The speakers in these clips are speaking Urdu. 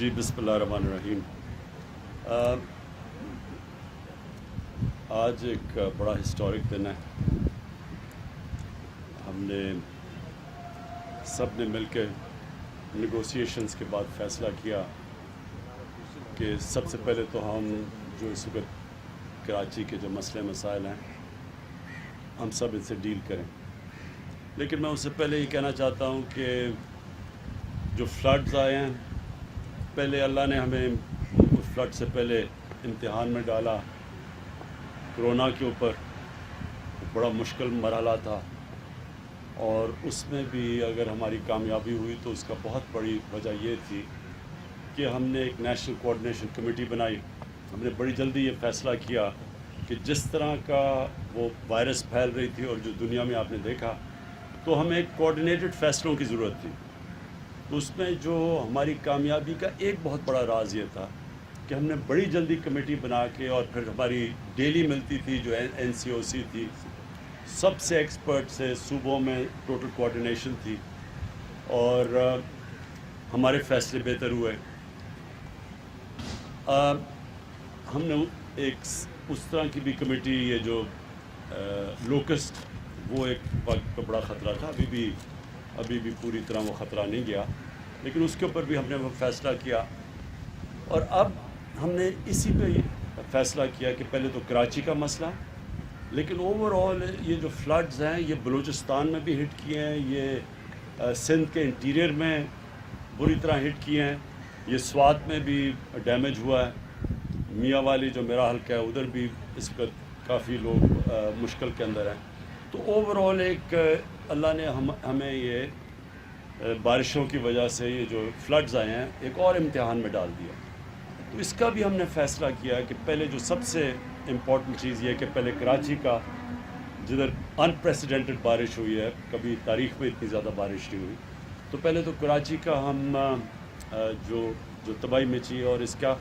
جی بسم اللہ الرحمن الرحیم. آج ایک بڑا ہسٹورک دن ہے. ہم نے سب نے مل کے نیگوسیشنز کے بعد فیصلہ کیا کہ سب سے پہلے تو ہم جو اس وقت کراچی کے جو مسئلے مسائل ہیں ہم سب ان سے ڈیل کریں. لیکن میں اس سے پہلے یہ کہنا چاہتا ہوں کہ جو فلڈز آئے ہیں، پہلے اللہ نے ہمیں فلڈ سے پہلے امتحان میں ڈالا. کرونا کے اوپر بڑا مشکل مرحلہ تھا، اور اس میں بھی اگر ہماری کامیابی ہوئی تو اس کا بہت بڑی وجہ یہ تھی کہ ہم نے ایک نیشنل کوآرڈینیشن کمیٹی بنائی. ہم نے بڑی جلدی یہ فیصلہ کیا کہ جس طرح کا وہ وائرس پھیل رہی تھی اور جو دنیا میں آپ نے دیکھا، تو ہمیں ایک کوآرڈینیٹڈ فیصلوں کی ضرورت تھی. تو اس میں جو ہماری کامیابی کا ایک بہت بڑا راز یہ تھا کہ ہم نے بڑی جلدی کمیٹی بنا کے، اور پھر ہماری ڈیلی ملتی تھی جو NCOC تھی، سب سے ایکسپرٹ سے صوبوں میں ٹوٹل کوآرڈینیشن تھی، اور ہمارے فیصلے بہتر ہوئے. ہم نے ایک اس طرح کی بھی کمیٹی، یہ جو لوکسٹ، وہ ایک وقت پہ بڑا خطرہ تھا. ابھی بھی پوری طرح وہ خطرہ نہیں گیا، لیکن اس کے اوپر بھی ہم نے وہ فیصلہ کیا. اور اب ہم نے اسی پہ فیصلہ کیا کہ پہلے تو کراچی کا مسئلہ، لیکن اوور آل یہ جو فلڈز ہیں یہ بلوچستان میں بھی ہٹ کیے ہیں، یہ سندھ کے انٹیریئر میں بری طرح ہٹ کیے ہیں، یہ سوات میں بھی ڈیمیج ہوا ہے، میاں والی جو میرا حلقہ ہے ادھر بھی اس وقت کافی لوگ مشکل کے اندر ہیں. تو اوور آل ایک اللہ نے ہمیں یہ بارشوں کی وجہ سے یہ جو فلڈز آئے ہیں ایک اور امتحان میں ڈال دیا. تو اس کا بھی ہم نے فیصلہ کیا کہ پہلے جو سب سے امپورٹنٹ چیز یہ کہ پہلے کراچی کا، جدھر انپریسیڈنٹڈ بارش ہوئی ہے، کبھی تاریخ میں اتنی زیادہ بارش نہیں ہوئی، تو پہلے تو کراچی کا ہم جو تباہی مچی، اور اس کا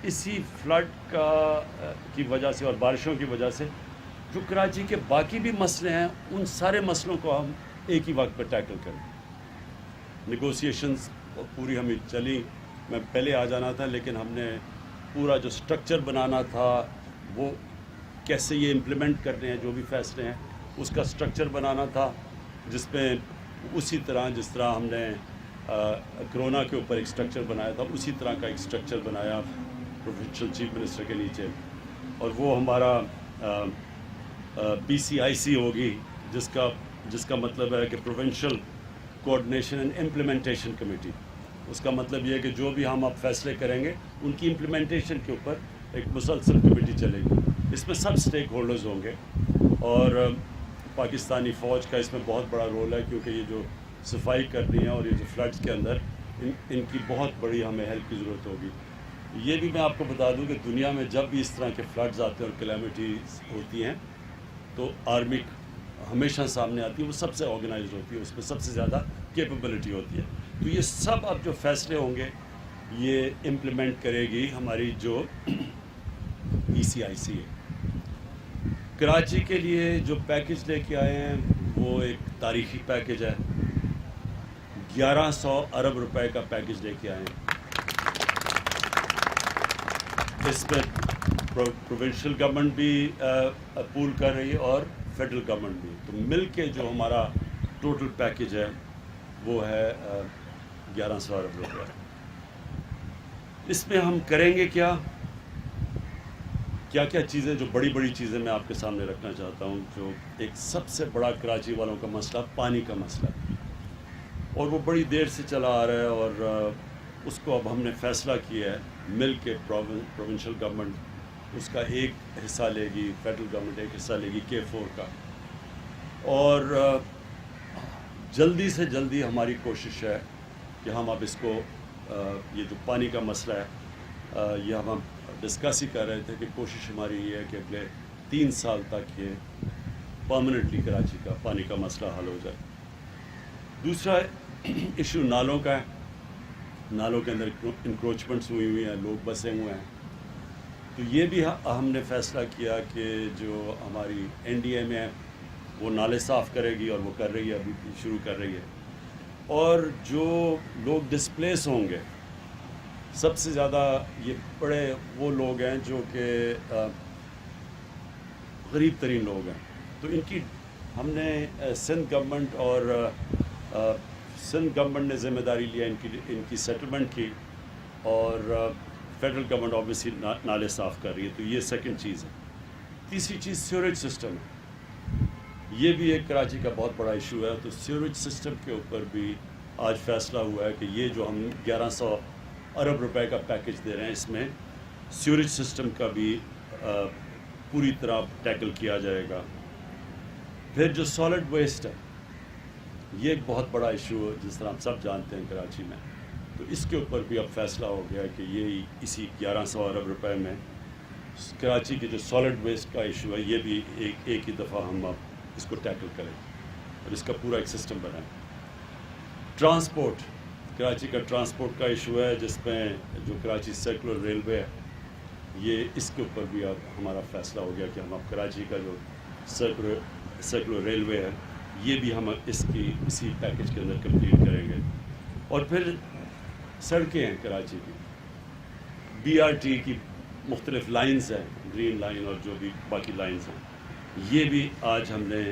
اسی فلڈ کی وجہ سے اور بارشوں کی وجہ سے جو کراچی کے باقی بھی مسئلے ہیں، ان سارے مسئلوں کو ہم ایک ہی وقت پہ ٹیکل کریں. نیگوسیشنز پوری ہمیں چلی. میں پہلے آ جانا تھا، لیکن ہم نے پورا جو سٹرکچر بنانا تھا، وہ کیسے یہ امپلیمنٹ کرنے ہیں جو بھی فیصلے ہیں، اس کا سٹرکچر بنانا تھا، جس میں اسی طرح جس طرح ہم نے کرونا کے اوپر ایک سٹرکچر بنایا تھا، اسی طرح کا ایک سٹرکچر بنایا پروونشل چیف منسٹر کے نیچے. اور وہ ہمارا PCIC ہوگی، جس کا مطلب ہے کہ provincial coordination and implementation committee. اس کا مطلب یہ ہے کہ جو بھی ہم اب فیصلے کریں گے ان کی امپلیمنٹیشن کے اوپر ایک مسلسل کمیٹی چلے گی. اس میں سب سٹیک ہولڈرز ہوں گے، اور پاکستانی فوج کا اس میں بہت بڑا رول ہے، کیونکہ یہ جو صفائی کرنی ہے اور یہ جو فلڈز کے اندر ان کی بہت بڑی ہمیں ہیلپ کی ضرورت ہوگی. یہ بھی میں آپ کو بتا دوں کہ دنیا میں جب بھی اس طرح کے فلڈز آتے ہیں اور کلیمٹیز ہوتی ہیں، تو آرمی ہمیشہ سامنے آتی ہے، وہ سب سے آرگنائزڈ ہوتی ہے، اس میں سب سے زیادہ کیپیبلٹی ہوتی ہے. تو یہ سب اب جو فیصلے ہوں گے یہ امپلیمنٹ کرے گی ہماری جو PCIC ہے. کراچی کے لیے جو پیکج لے کے آئے ہیں وہ ایک تاریخی پیکج ہے. 1100 ارب روپے کا پیکج لے کے آئے ہیں. اس میں پروونشل گورنمنٹ بھی پول کر رہی ہے اور فیڈرل گورنمنٹ بھی. تو مل کے جو ہمارا ٹوٹل پیکج ہے وہ ہے 1100 ارب روپے. اس میں ہم کریں گے کیا چیزیں، جو بڑی بڑی چیزیں میں آپ کے سامنے رکھنا چاہتا ہوں. جو ایک سب سے بڑا کراچی والوں کا مسئلہ پانی کا مسئلہ ہے، اور وہ بڑی دیر سے چلا آ رہا ہے، اور اس کو اب ہم نے فیصلہ کیا ہے مل کے. پروونشل گورنمنٹ اس کا ایک حصہ لے گی، فیڈرل گورنمنٹ ایک حصہ لے گی K4 کا. اور جلدی سے جلدی ہماری کوشش ہے کہ ہم اب اس کو یہ جو پانی کا مسئلہ ہے، یہ ہم ڈسکس ہی کر رہے تھے کہ کوشش ہماری یہ ہے کہ اگلے 3 سال تک یہ پرماننٹلی کراچی کا پانی کا مسئلہ حل ہو جائے. دوسرا ایشو نالوں کا ہے. نالوں کے اندر انکروچمنٹس ہوئی ہیں، لوگ بسے ہوئے ہیں. تو یہ بھی ہم نے فیصلہ کیا کہ جو ہماری NDA میں وہ نالے صاف کرے گی، اور وہ کر رہی ہے، ابھی شروع کر رہی ہے. اور جو لوگ ڈسپلیس ہوں گے سب سے زیادہ یہ بڑے وہ لوگ ہیں جو کہ غریب ترین لوگ ہیں، تو ان کی ہم نے سندھ گورنمنٹ اور سندھ گورنمنٹ نے ذمہ داری لیا ان کی سیٹلمنٹ کی، اور فیڈرل گورنمنٹ آبویسلی نالے صاف کر رہی ہے، تو یہ سیکنڈ چیز ہے۔ تیسری چیز سیوریج سسٹم ہے، یہ بھی ایک کراچی کا بہت بڑا ایشو ہے، تو سیوریج سسٹم کے اوپر بھی آج فیصلہ ہوا ہے کہ یہ جو ہم 1100 ارب روپے کا پیکج دے رہے ہیں، اس میں سیوریج سسٹم کا بھی پوری طرح ٹیکل کیا جائے گا۔ پھر جو سالڈ ویسٹ ہے، یہ ایک بہت بڑا ایشو ہے، جس طرح ہم سب جانتے ہیں کراچی میں، تو اس کے اوپر بھی اب فیصلہ ہو گیا کہ یہ اسی 1100 ارب روپے میں کراچی کے جو سالڈ ویسٹ کا ایشو ہے، یہ بھی ایک ہی دفعہ ہم اب اس کو ٹیکل کریں اور اس کا پورا ایک سسٹم بنائیں۔ ٹرانسپورٹ، کراچی کا ٹرانسپورٹ کا ایشو ہے، جس میں جو کراچی سرکولر ریلوے ہے، یہ اس کے اوپر بھی اب ہمارا فیصلہ ہو گیا کہ ہم اب کراچی کا جو سرکولر ریلوے ہے، یہ بھی ہم اسی پیکج کے اندر کمپلیٹ کریں گے۔ اور پھر سڑکیں ہیں کراچی کی، BRT کی مختلف لائنز ہیں، گرین لائن اور جو بھی باقی لائنز ہیں، یہ بھی آج ہم نے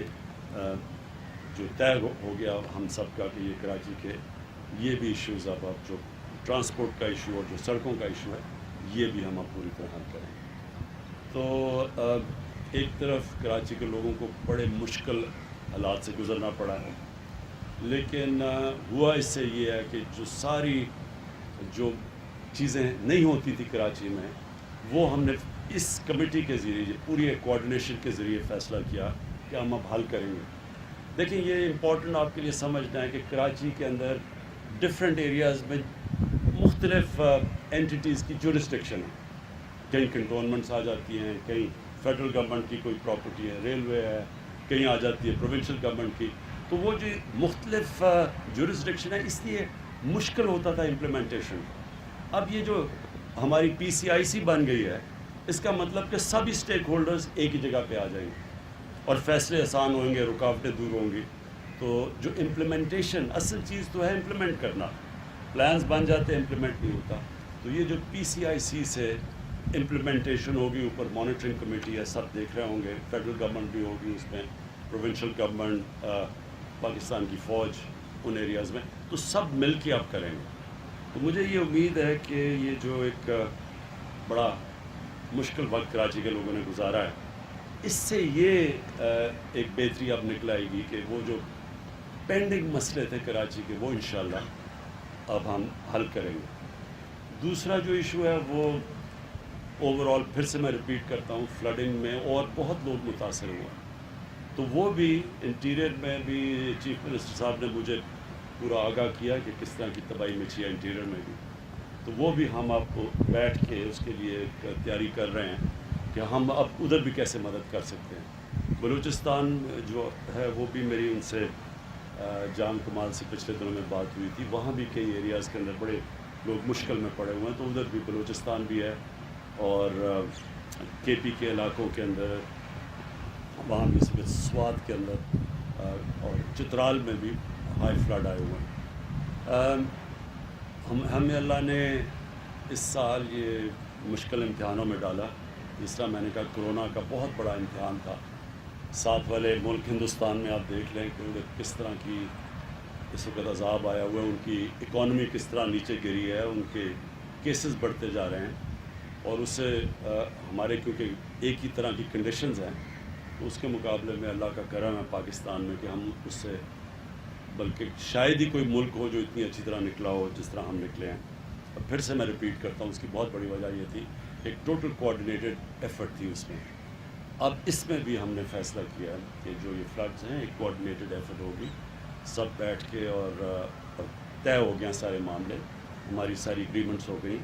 جو طے ہو گیا ہم سب کا کہ یہ کراچی کے یہ بھی ایشوز اب جو ٹرانسپورٹ کا ایشو اور جو سڑکوں کا ایشو ہے، یہ بھی ہم اب پوری طرح حل کریں گے۔ تو ایک طرف کراچی کے لوگوں کو بڑے مشکل حالات سے گزرنا پڑا ہے، لیکن ہوا اس سے یہ ہے کہ جو ساری جو چیزیں نہیں ہوتی تھی کراچی میں، وہ ہم نے اس کمیٹی کے ذریعے پوری ایک کوآرڈینیشن کے ذریعے فیصلہ کیا کہ ہم اب حل کریں گے۔ دیکھیں، یہ امپورٹنٹ آپ کے لیے سمجھنا ہے کہ کراچی کے اندر ڈفرینٹ ایریاز میں مختلف اینٹیز کی جورسڈکشن ہے، کہیں کنٹونمنٹس آ جاتی ہیں، کہیں فیڈرل گورنمنٹ کی کوئی پراپرٹی ہے، ریلوے ہے، کہیں آ جاتی ہے پروونشل گورنمنٹ کی، تو وہ جو مختلف جورسڈکشن ہے، اس لیے مشکل ہوتا تھا امپلیمنٹیشن۔ اب یہ جو ہماری PCIC بن گئی ہے، اس کا مطلب کہ سبھی اسٹیک ہولڈرز ایک ہی جگہ پہ آ جائیں گے اور فیصلے آسان ہوں گے، رکاوٹیں دور ہوں گی۔ تو جو امپلیمنٹیشن، اصل چیز تو ہے امپلیمنٹ کرنا، پلانز بن جاتے ہیں، امپلیمنٹ نہیں ہوتا، تو یہ جو PCIC سے امپلیمنٹیشن ہوگی، اوپر مانیٹرنگ کمیٹی ہے، سب دیکھ رہے ہوں گے، فیڈرل گورنمنٹ بھی ہوگی اس میں، پروونشل گورنمنٹ، پاکستان کی فوج ان ایریاز میں، تو سب مل کے اب کریں گے۔ تو مجھے یہ امید ہے کہ یہ جو ایک بڑا مشکل وقت کراچی کے لوگوں نے گزارا ہے، اس سے یہ ایک بہتری اب نکل آئے گی کہ وہ جو پینڈنگ مسئلے تھے کراچی کے، وہ انشاءاللہ اب ہم حل کریں گے۔ دوسرا جو ایشو ہے وہ اوورآل، پھر سے میں ریپیٹ کرتا ہوں، فلڈنگ میں اور بہت لوگ متاثر ہوا، تو وہ بھی انٹیریئر میں بھی چیف منسٹر صاحب نے مجھے پورا آگاہ کیا کہ کس طرح کی تباہی مچی ہے انٹیریئر میں بھی، تو وہ بھی ہم آپ کو بیٹھ کے اس کے لیے تیاری کر رہے ہیں کہ ہم اب ادھر بھی کیسے مدد کر سکتے ہیں۔ بلوچستان جو ہے، وہ بھی میری ان سے جام کمال سے پچھلے دنوں میں بات ہوئی تھی، وہاں بھی کئی ایریاز کے اندر بڑے لوگ مشکل میں پڑے ہوئے ہیں، تو ادھر بھی بلوچستان بھی ہے، اور KP کے علاقوں کے اندر، وہاں بھی سوات کے اندر اور چترال میں بھی ہائی فلڈ آئے ہوئے ہیں۔ ہمیں اللہ نے اس سال یہ مشکل امتحانوں میں ڈالا، جس طرح میں نے کہا کرونا کا بہت بڑا امتحان تھا، ساتھ والے ملک ہندوستان میں آپ دیکھ لیں کہ کس طرح کی اس وقت عذاب آیا ہوا ہے، ان کی اکانومی کس طرح نیچے گری ہے، ان کے کیسز بڑھتے جا رہے ہیں، اور اس سے ہمارے کیونکہ ایک ہی طرح کی کنڈیشنز ہیں، تو اس کے مقابلے میں اللہ کا کرم ہے پاکستان میں کہ ہم اس سے، بلکہ شاید ہی کوئی ملک ہو جو اتنی اچھی طرح نکلا ہو جس طرح ہم نکلے ہیں۔ اور پھر سے میں ریپیٹ کرتا ہوں، اس کی بہت بڑی وجہ یہ تھی، ایک ٹوٹل کوآرڈینیٹڈ ایفرٹ تھی اس میں۔ اب اس میں بھی ہم نے فیصلہ کیا کہ جو یہ فلڈز ہیں، ایک کوآرڈینیٹڈ ایفرٹ ہوگی، سب بیٹھ کے، اور طے ہو گیا سارے معاملے، ہماری ساری اگریمنٹس ہو گئی،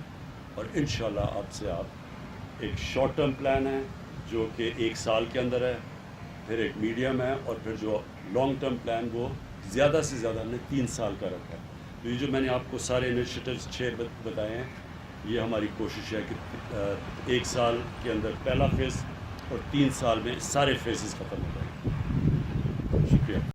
اور انشاءاللہ اب سے آپ ایک شارٹ ٹرم پلان ہے جو کہ 1 سال کے اندر ہے، پھر ایک میڈیم ہے، اور پھر جو لانگ ٹرم پلان وہ زیادہ سے زیادہ ہم نے 3 سال کا رکھا ہے۔ تو یہ جو میں نے آپ کو سارے انیشیٹوز 6 بتائے ہیں، یہ ہماری کوشش ہے کہ 1 سال کے اندر پہلا فیز اور 3 سال میں سارے فیزز ختم ہو جائیں۔ شکریہ۔